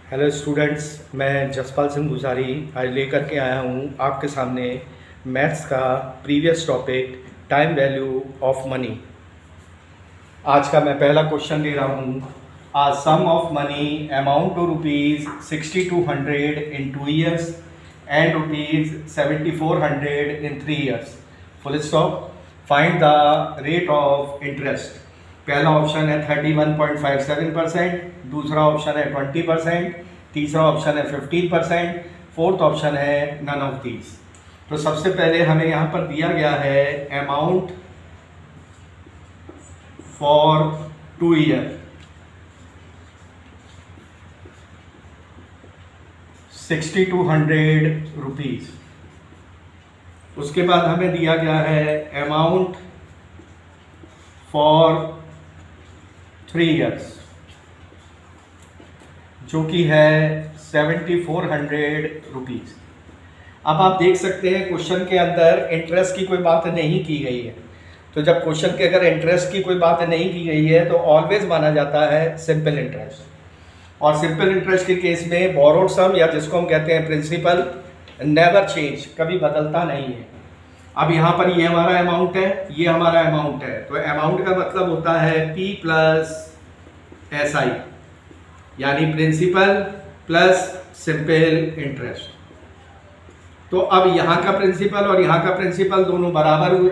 Hello students, मैं जसपाल सिंह गुजारी आज लेकर के आया हूँ आपके सामने मैथ्स का previous topic time value of money. आज का मैं पहला क्वेश्चन दे रहा हूँ। A sum of money amount to rupees 6200 in 2 years and rupees 7400 in 3 years। Full stop. Find the rate of interest. पहला ऑप्शन है 31.57%, दूसरा ऑप्शन है 20%, तीसरा ऑप्शन है 15%, फोर्थ ऑप्शन है नन ऑफ दीज। तो सबसे पहले हमें यहाँ पर दिया गया है अमाउंट फॉर 2 year 6200 रुपीज़। उसके बाद हमें दिया गया है अमाउंट फॉर 3 years जो कि है 7400 रुपीज़। अब आप देख सकते हैं क्वेश्चन के अंदर इंटरेस्ट की कोई बात नहीं की गई है। तो जब क्वेश्चन के अगर इंटरेस्ट की कोई बात नहीं की गई है तो ऑलवेज माना जाता है सिंपल इंटरेस्ट। और सिंपल इंटरेस्ट के केस में बोरोड सम या जिसको हम कहते हैं प्रिंसिपल नेवर चेंज, कभी बदलता नहीं है। अब यहाँ पर ये हमारा अमाउंट है, ये हमारा अमाउंट है। तो अमाउंट का मतलब होता है P प्लस SI, यानी प्रिंसिपल प्लस सिंपल इंटरेस्ट। तो अब यहाँ का प्रिंसिपल और यहाँ का प्रिंसिपल दोनों बराबर हुए,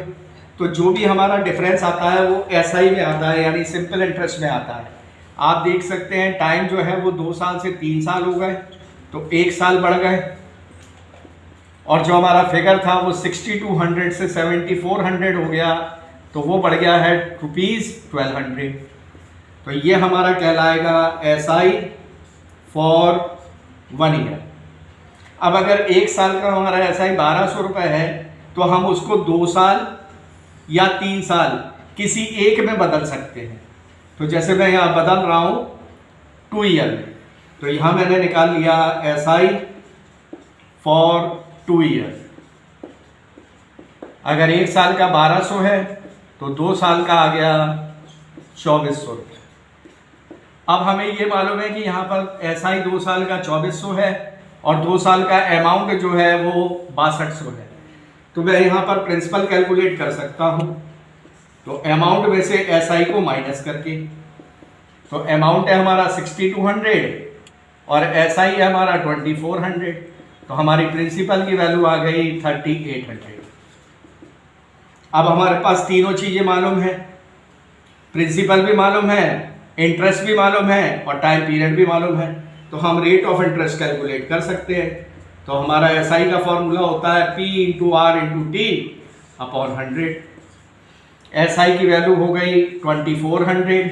तो जो भी हमारा डिफरेंस आता है वो SI में आता है, यानी सिंपल इंटरेस्ट में आता है। आप देख सकते हैं टाइम जो है वो 2 साल से 3 साल हो गए, तो 1 साल बढ़ गए। और जो हमारा फिगर था वो 6200 से 7400 हो गया, तो वो बढ़ गया है ₹1200। तो ये हमारा कहलाएगा SI फॉर 1 year। अब अगर 1 साल का हमारा SI 1200 रुपये है तो हम उसको 2 साल या 3 साल किसी एक में बदल सकते हैं। तो जैसे मैं यहाँ बदल रहा हूँ 2 year में, तो यहाँ मैंने निकाल लिया SI फॉर 2 year। अगर 1 साल का 1200 है तो 2 साल का आ गया 2400 रुपये। अब हमें ये मालूम है कि यहाँ पर SI 2 साल का 2400 है और 2 साल का अमाउंट जो है वो 6200 है। तो मैं यहाँ पर प्रिंसिपल कैलकुलेट कर सकता हूँ। तो अमाउंट में से SI को माइनस करके, तो अमाउंट है हमारा 6200 और SI है हमारा 2400, तो हमारी प्रिंसिपल की वैल्यू आ गई 3800। अब हमारे पास तीनों चीज़ें मालूम है, प्रिंसिपल भी मालूम है, इंटरेस्ट भी मालूम है और टाइम पीरियड भी मालूम है। तो हम रेट ऑफ इंटरेस्ट कैलकुलेट कर सकते हैं। तो हमारा SI का फॉर्मूला होता है P × R × T upon 100। SI की वैल्यू हो गई 2400,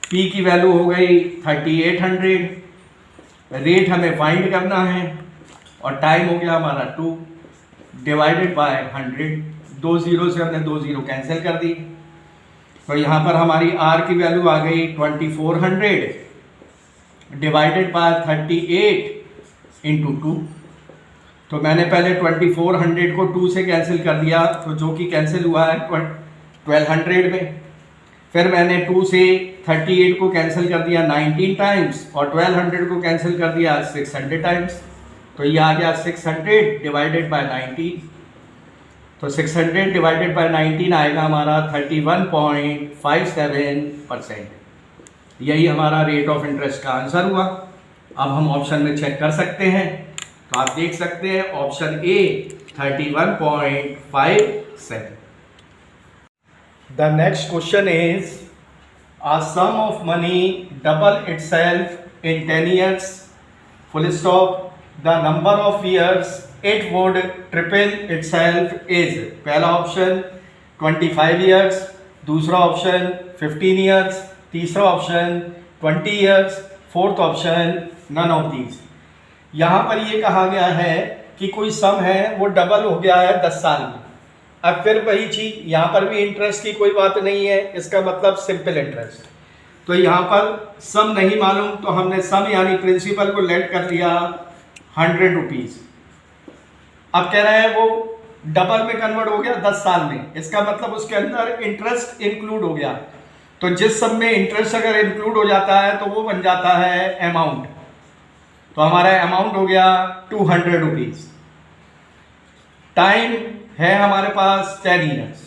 P की वैल्यू हो गई 3800, रेट हमें फाइंड करना है और टाइम हो गया हमारा 2 डिवाइडेड बाय 100। 2 जीरो से हमने 2 जीरो कैंसिल कर दी, तो यहाँ पर हमारी R की वैल्यू आ गई 2400 डिवाइडेड बाय 38 × 2। तो मैंने पहले 2400 को 2 से कैंसिल कर दिया, तो जो कि कैंसिल हुआ है 1200 में। फिर मैंने 2 से 38 को कैंसिल कर दिया 19 टाइम्स और 1200 को कैंसिल कर दिया 600 टाइम्स। तो ये आ गया 600 डिवाइडेड बाय 19। तो 600 डिवाइडेड बाय 19 आएगा हमारा 31.57%। यही हमारा रेट ऑफ इंटरेस्ट का आंसर हुआ। अब हम ऑप्शन में चेक कर सकते हैं, तो आप देख सकते हैं option A 31.57। The next question is a sum of money double itself in 10 years, full stop, the number of years it would triple itself is। पहला ऑप्शन 25 years, दूसरा ऑप्शन 15 years, तीसरा option 20 years, fourth option none of these. यहाँ पर ये कहा गया है कि कोई सम है वो डबल हो गया है 10 साल में। अब फिर वही चीज, यहाँ पर भी इंटरेस्ट की कोई बात नहीं है, इसका मतलब सिंपल इंटरेस्ट। तो यहाँ पर सम नहीं मालूम, तो हमने सम यानी प्रिंसिपल को लेट कर लिया 100 रुपीज़। अब कह रहे हैं वो डबल में कन्वर्ट हो गया 10 साल में, इसका मतलब उसके अंदर इंटरेस्ट इंक्लूड हो गया। तो जिस सब में इंटरेस्ट अगर इंक्लूड हो जाता है तो वो बन जाता है अमाउंट। तो हमारा अमाउंट हो गया 200 रुपीज। टाइम है हमारे पास 10 ईयर्स।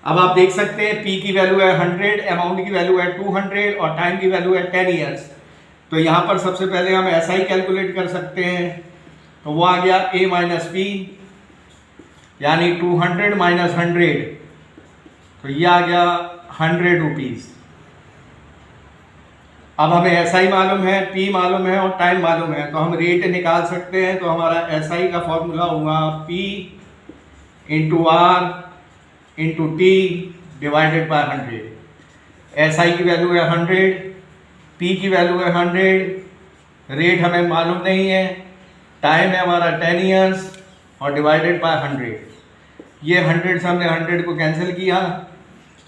अब आप देख सकते हैं P की वैल्यू है 100, अमाउंट की वैल्यू है 200 और टाइम की वैल्यू है 10 ईयर्स। तो यहाँ पर सबसे पहले हम SI कैलकुलेट कर सकते हैं। तो वो आ गया A माइनस पी, यानी 200 माइनस 100, तो ये आ गया 100 रुपीज। अब हमें SI मालूम है, P मालूम है और टाइम मालूम है, तो हम रेट निकाल सकते हैं। तो हमारा SI का फॉर्मूला होगा P into R into T divided by 100। SI की वैल्यू है 100, P की वैल्यू है 100, रेट हमें मालूम नहीं है, टाइम है हमारा 10 ईयर्स और डिवाइडेड बाय 100। ये 100 से हमने 100 को कैंसिल किया,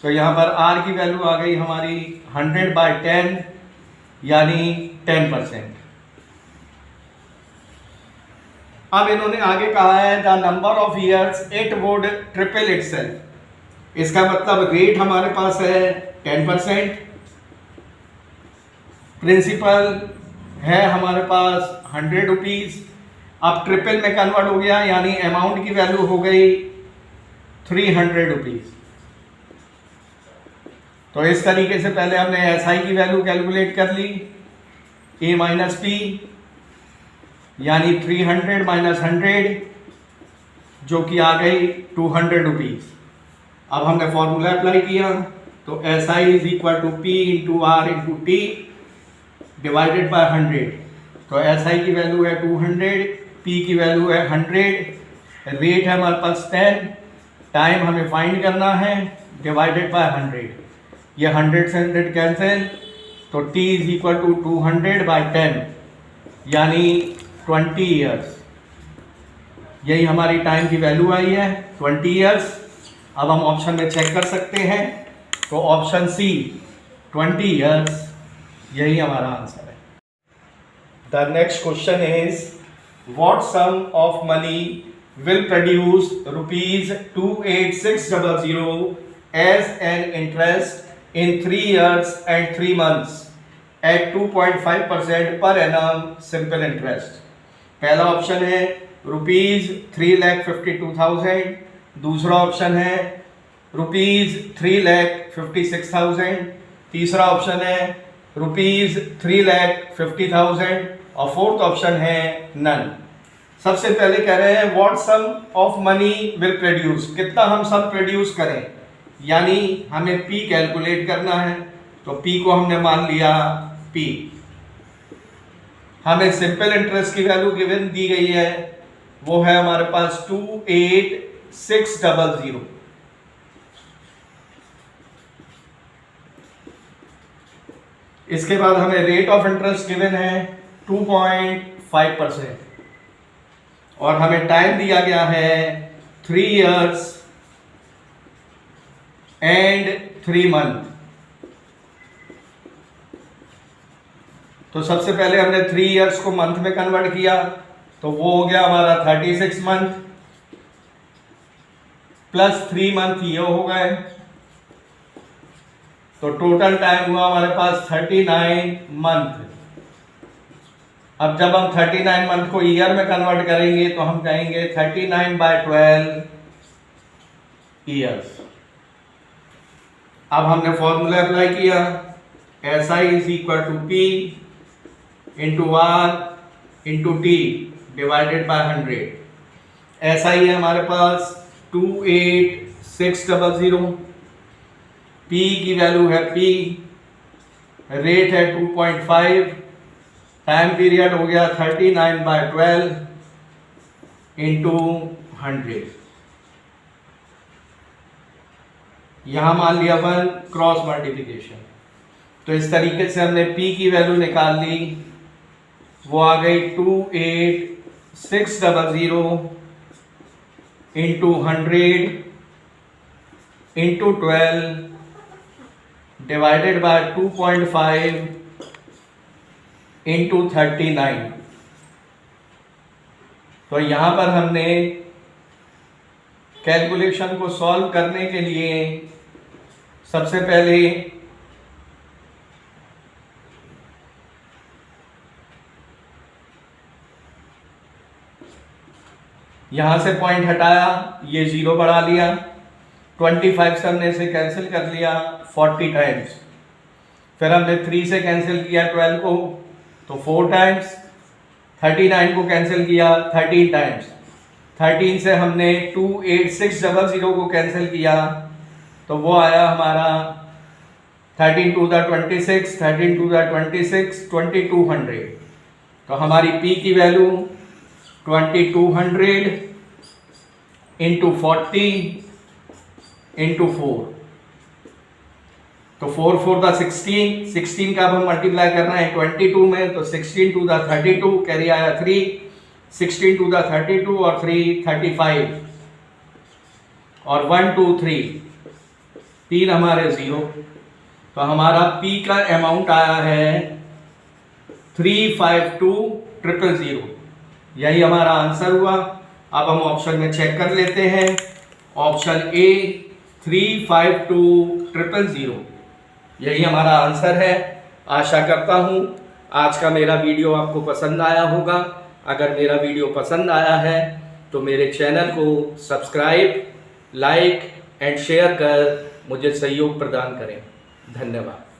तो यहाँ पर R की वैल्यू आ गई हमारी 100 बाय 10, यानी 10%। अब इन्होंने आगे कहा है the number of years it would triple itself. इसका मतलब रेट हमारे पास है 10%, प्रिंसिपल है हमारे पास 100 रुपीज। अब ट्रिपल में कन्वर्ट हो गया, यानी अमाउंट की वैल्यू हो गई 300 रुपीज। तो इस तरीके से पहले हमने SI की वैल्यू कैलकुलेट कर ली, A माइनस पी, यानी 300 माइनस 100, जो कि आ गई 200 रुपीज। अब हमने फॉर्मूला अप्लाई किया, तो SI is equal to P into R into T divided by 100। तो SI की वैल्यू है 200, P की वैल्यू है 100, रेट है हमारे पास 10, टाइम हमें फाइंड करना है, डिवाइडेड बाय 100। ये 100 से 100 कैंसिल, तो T is equal to 200 by 10, यानी 20 ईयर्स। यही हमारी टाइम की वैल्यू आई है 20 ईयर्स। अब हम ऑप्शन में चेक कर सकते हैं, तो ऑप्शन सी 20 ईयर्स यही हमारा आंसर है। The next question is what sum of money will produce ₹28600 as an interest in 3 years and 3 months at 2.5% per annum simple interest. पहला ऑप्शन है ₹3,52,000, दूसरा ऑप्शन है ₹3,56,000, तीसरा ऑप्शन है ₹3,50,000 और फोर्थ ऑप्शन है नन। सबसे पहले कह रहे हैं what sum of money will produce, कितना हम सम प्रोड्यूस करें, यानी हमें P कैलकुलेट करना है। तो P को हमने मान लिया P। हमें सिंपल इंटरेस्ट की वैल्यू गिवन दी गई है, वो है हमारे पास 28600। इसके बाद हमें रेट ऑफ इंटरेस्ट गिवन है 2.5% और हमें टाइम दिया गया है 3 years एंड 3 month। तो सबसे पहले हमने 3 years को मंथ में कन्वर्ट किया, तो वो हो गया हमारा 36 month प्लस 3 month ये हो गए, तो टोटल टाइम हुआ हमारे पास 39 month। अब जब हम 39 मंथ को ईयर में कन्वर्ट करेंगे तो हम कहेंगे 39/12 ईयर्स। अब हमने फॉर्मूला अप्लाई किया, SI is equal to P into R into T divided by 100। SI है हमारे पास 28600, P की वैल्यू है P, रेट है 2.5, टाइम पीरियड हो गया 39/12 इंटू 100। यहां मान लिया 1 क्रॉस मल्टीप्लिकेशन। तो इस तरीके से हमने P की वैल्यू निकाल ली, वो आ गई 28600 into 100 into 12 divided by 2.5 into 39। तो यहां पर हमने कैलकुलेशन को सॉल्व करने के लिए सबसे पहले यहाँ से पॉइंट हटाया, ये 0 बढ़ा लिया, 25 से हमने इसे कैंसिल कर लिया 40 टाइम्स। फिर हमने 3 से कैंसिल किया 12 को तो 4 टाइम्स, 39 को कैंसिल किया 13 टाइम्स, 13 से हमने 28600 को कैंसिल किया तो वो आया हमारा 13 टू द 26, 13 टू द 26, 2200। तो हमारी P की वैल्यू 2200 इंटू 40 इंटू 4, तो 4 4 द 16 का अब हम मल्टीप्लाई करना है 22 में, तो 16 टू द 32, कैरी आया 3, 16 टू द 32 और 3 35 और 1 2 3 3 हमारे 0। तो हमारा P का अमाउंट आया है 352000। यही हमारा आंसर हुआ। अब हम ऑप्शन में चेक कर लेते हैं। ऑप्शन ए 352000 यही हमारा आंसर है। आशा करता हूँ आज का मेरा वीडियो आपको पसंद आया होगा। अगर मेरा वीडियो पसंद आया है तो मेरे चैनल को सब्सक्राइब, लाइक एंड शेयर कर मुझे सहयोग प्रदान करें। धन्यवाद।